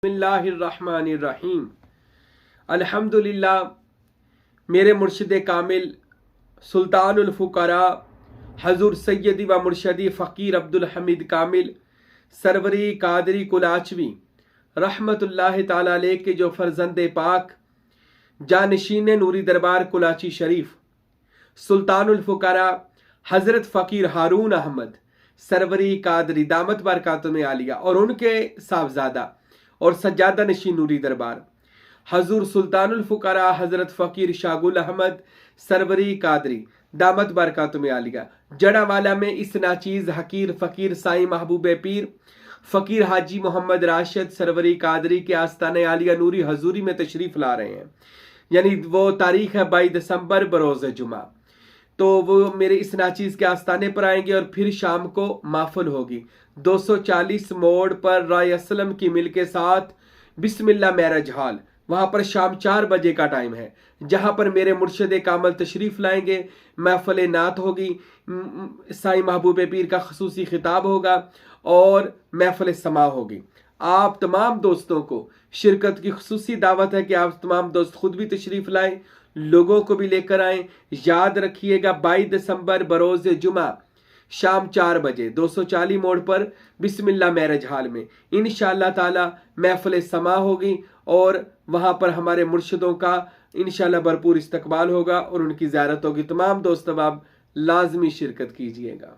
बिस्मिल्लाहिर्रहमानिर्रहीम। अल्हम्दुलिल्लाह। मेरे मुर्शिद कामिल सुल्तानुल फुकरा हजूर सैयदी व मुर्शदी फ़कीर अब्दुल हमीद कामिल सरवरी कादरी कुलाचवी रहमतुल्लाह ताला अलैह के जो फर्जंदे पाक जानशीन नूरी दरबार कुलाची शरीफ सुल्तानुल फुकरा हज़रत फ़कीर हारून अहमद सरवरी कादरी दामत बरकातुहुम आलिया और उनके साहबजादा और सज्जादा नशीन नूरी दरबार हजूर सुल्तानुल फुकरा हज़रत फ़कीर शागुल अहमद सरवरी कादरी दामत बरकातुहुम आलिया जड़ावाला में इस नाचीज़ हकीर फ़कीर साईं महबूब पीर फ़कीर हाजी मोहम्मद राशिद सरवरी कादरी के आस्ताने आलिया नूरी हजूरी में तशरीफ़ ला रहे हैं। यानी वो तारीख़ है 22 दिसंबर बरोज़ जुमा। तो वो मेरे इस नाचीज़ के आस्ताने पर आएंगे और फिर शाम को महफ़िल होगी 240 मोड़ पर राय असलम की मिल के साथ बिस्मिल्लाह मैरिज हॉल। वहाँ पर शाम 4 बजे का टाइम है, जहाँ पर मेरे मुर्शिद कामल तशरीफ़ लाएंगे। महफ़िल नात होगी, साईं महबूब पीर का खसूसी खिताब होगा और महफ़िल समा होगी। आप तमाम दोस्तों को शिरकत की खसूसी दावत है कि आप तमाम दोस्त खुद भी तशरीफ़ लाएं, लोगों को भी लेकर आएं। याद रखिएगा 22 दिसंबर बरोज़ जुमा शाम 4 बजे 240 मोड़ पर बिस्मिल्लाह मैरिज हॉल में इंशाअल्लाह ताला महफ़िल समा होगी और वहाँ पर हमारे मुर्शिदों का इंशाअल्लाह भरपूर इस्तकबाल होगा और उनकी ज़ियारत होगी। तमाम दोस्त अब आप लाजमी शिरकत कीजिएगा।